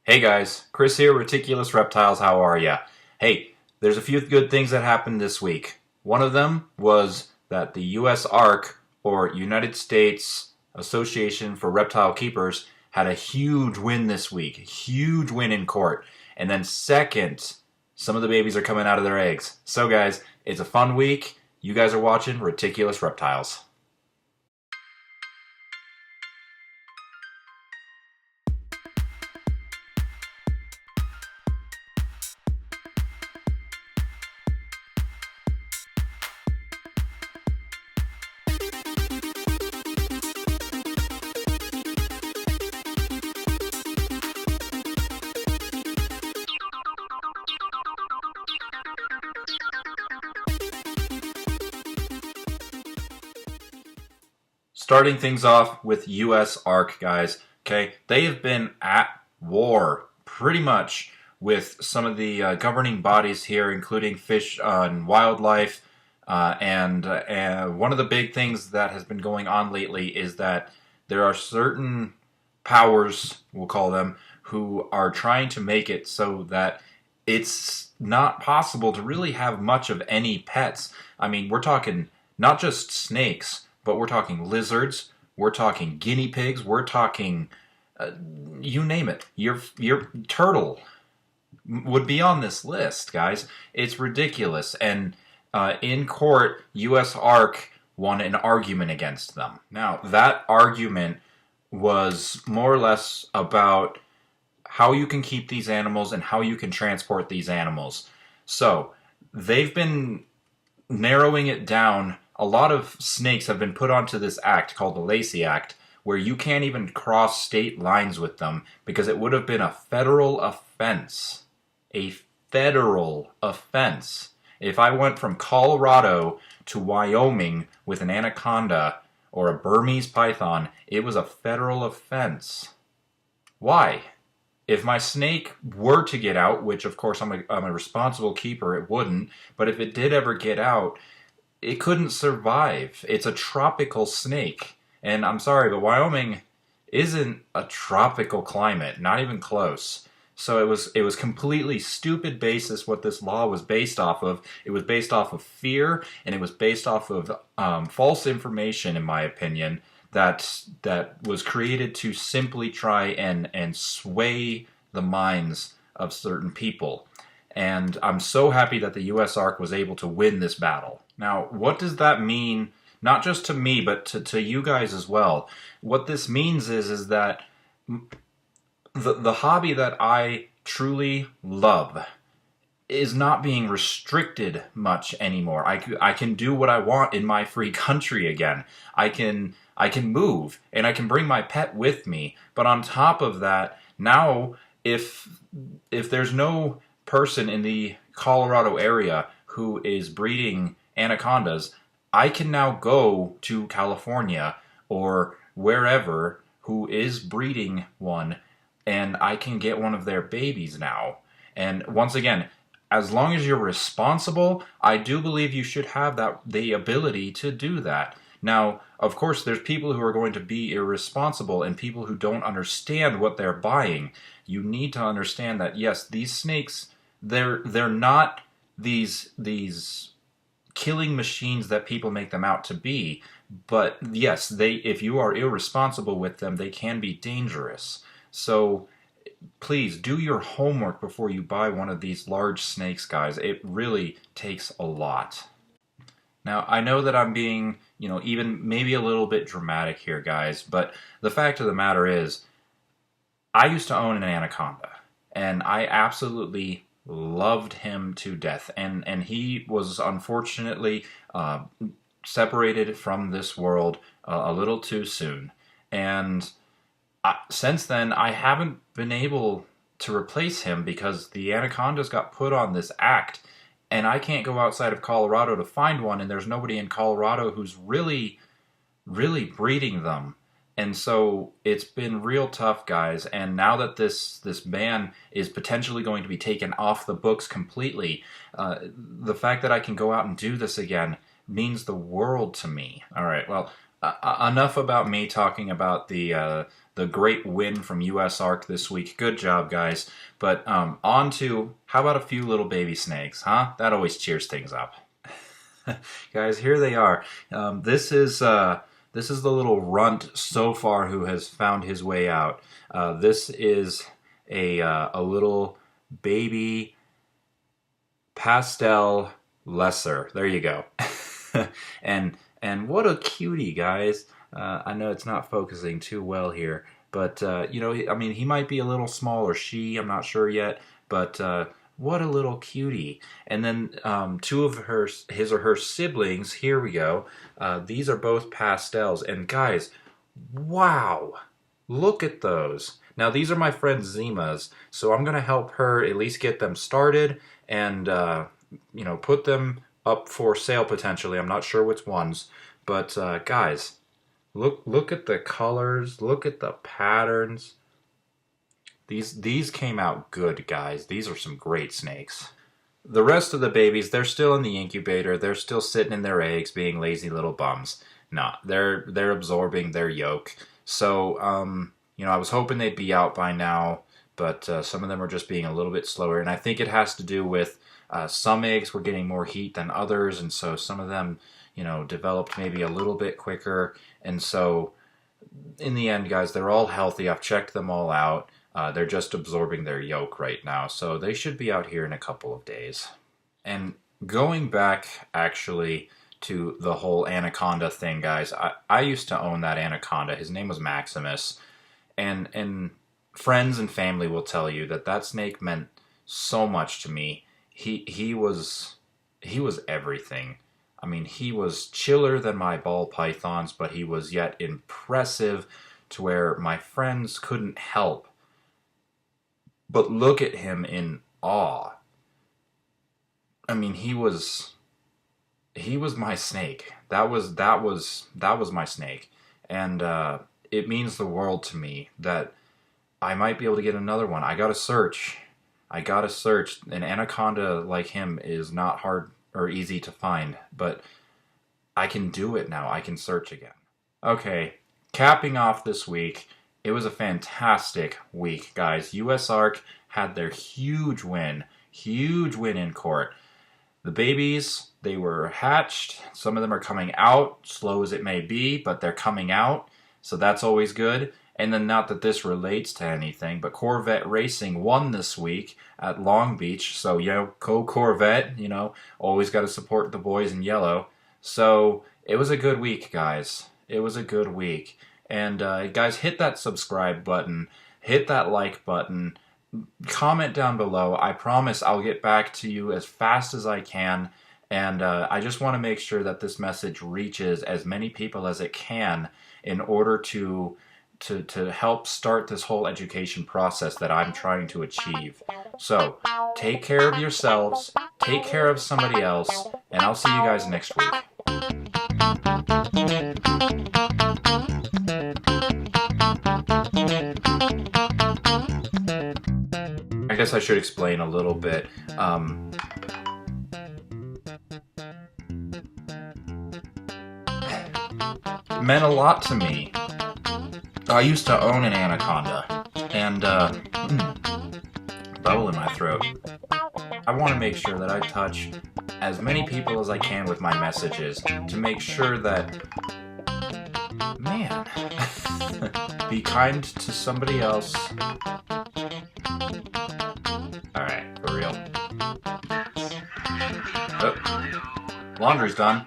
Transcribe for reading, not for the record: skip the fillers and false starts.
Hey guys, Chris here, Reticulous Reptiles, how are ya? Hey, there's a few good things that happened this week. One of them was that the USARK, or United States Association for Reptile Keepers, had a huge win this week. A huge win in court. And then second, some of the babies are coming out of their eggs. So guys, it's a fun week. You guys are watching Reticulous Reptiles. Starting things off with USARK, guys. Okay, they have been at war pretty much with some of the governing bodies here, including Fish and Wildlife. And one of the big things that has been going on lately is that there are certain powers, we'll call them, who are trying to make it so that it's not possible to really have much of any pets. I mean, we're talking not just snakes, but we're talking lizards, we're talking guinea pigs, we're talking, you name it. Your turtle would be on this list, guys. It's ridiculous. And in court, USARK won an argument against them. Now, that argument was more or less about how you can keep these animals and how you can transport these animals. So, they've been narrowing it down. A lot of snakes have been put onto this act called the Lacey Act, where you can't even cross state lines with them because it would have been a federal offense. A federal offense. If I went from Colorado to Wyoming with an anaconda or a Burmese python, it was a federal offense. Why? If my snake were to get out, which of course I'm a responsible keeper, it wouldn't, but if it did ever get out, it couldn't survive. It's a tropical snake. And I'm sorry, but Wyoming isn't a tropical climate, not even close. So it was completely stupid basis what this law was based off of. It was based off of fear, and it was based off of false information, in my opinion, that was created to simply try and sway the minds of certain people. And I'm so happy that the USARK was able to win this battle. Now, what does that mean, not just to me, but to you guys as well? What this means is that the hobby that I truly love is not being restricted much anymore. I can do what I want in my free country again. I can move, and I can bring my pet with me. But on top of that, now if there's no person in the Colorado area who is breeding anacondas, I can now go to California or wherever who is breeding one, and I can get one of their babies now. And once again, as long as you're responsible, I do believe you should have the ability to do that. Now, of course, there's people who are going to be irresponsible and people who don't understand what they're buying. You need to understand that, yes, these snakes, they're not these killing machines that people make them out to be. But yes, if you are irresponsible with them, they can be dangerous. So please do your homework before you buy one of these large snakes, guys. It really takes a lot. Now, I know that I'm being, even maybe a little bit dramatic here, guys, but the fact of the matter is, I used to own an anaconda, and I absolutely loved him to death, and he was unfortunately separated from this world a little too soon. And since then, I haven't been able to replace him because the anacondas got put on this act, and I can't go outside of Colorado to find one, and there's nobody in Colorado who's really breeding them. And so it's been real tough, guys. And now that this ban is potentially going to be taken off the books completely, the fact that I can go out and do this again means the world to me. All right, well, enough about me talking about the great win from USARK this week. Good job, guys. But on to how about a few little baby snakes, huh? That always cheers things up. Guys, here they are. This is the little runt so far who has found his way out. This is a little baby pastel lesser. There you go. and what a cutie, guys. I know it's not focusing too well here, but you know, I mean, he might be a little small, or she, I'm not sure yet, but what a little cutie. And then two of his or her siblings, here we go. These are both pastels, and guys, wow, look at those. Now, these are my friend Zima's, so I'm going to help her at least get them started and, you know, put them up for sale potentially. I'm not sure which ones, but guys, look at the colors, look at the patterns. These came out good, guys. These are some great snakes. The rest of the babies, they're still in the incubator. They're still sitting in their eggs, being lazy little bums. No, they're absorbing their yolk. So, you know, I was hoping they'd be out by now, but some of them are just being a little bit slower. And I think it has to do with some eggs were getting more heat than others, and so some of them, you know, developed maybe a little bit quicker. And so, in the end, guys, they're all healthy. I've checked them all out. They're just absorbing their yolk right now, so they should be out here in a couple of days. And going back, actually, to the whole anaconda thing, guys, I used to own that anaconda. His name was Maximus, and friends and family will tell you that that snake meant so much to me. He was everything. I mean, he was chiller than my ball pythons, but he was yet impressive to where my friends couldn't help but look at him in awe. I mean, he was my snake. That was my snake, and it means the world to me that I might be able to get another one. I gotta search. An anaconda like him is not hard or easy to find, but I can do it now. I can search again. Okay, capping off this week, it was a fantastic week, guys. USARK had their huge win in court. The babies, they were hatched. Some of them are coming out, slow as it may be, but they're coming out, so that's always good. And then, not that this relates to anything, but Corvette Racing won this week at Long Beach. So, you know, go Corvette, you know, always got to support the boys in yellow. So, it was a good week, guys. It was a good week. And, guys, hit that subscribe button. Hit that like button. Comment down below. I promise I'll get back to you as fast as I can. And I just want to make sure that this message reaches as many people as it can in order to help start this whole education process that I'm trying to achieve. So, take care of yourselves, take care of somebody else, and I'll see you guys next week. I guess I should explain a little bit. It meant a lot to me. I used to own an anaconda, and bubble in my throat. I want to make sure that I touch as many people as I can with my messages to make sure that, man, be kind to somebody else. Alright, for real. Oh, laundry's done.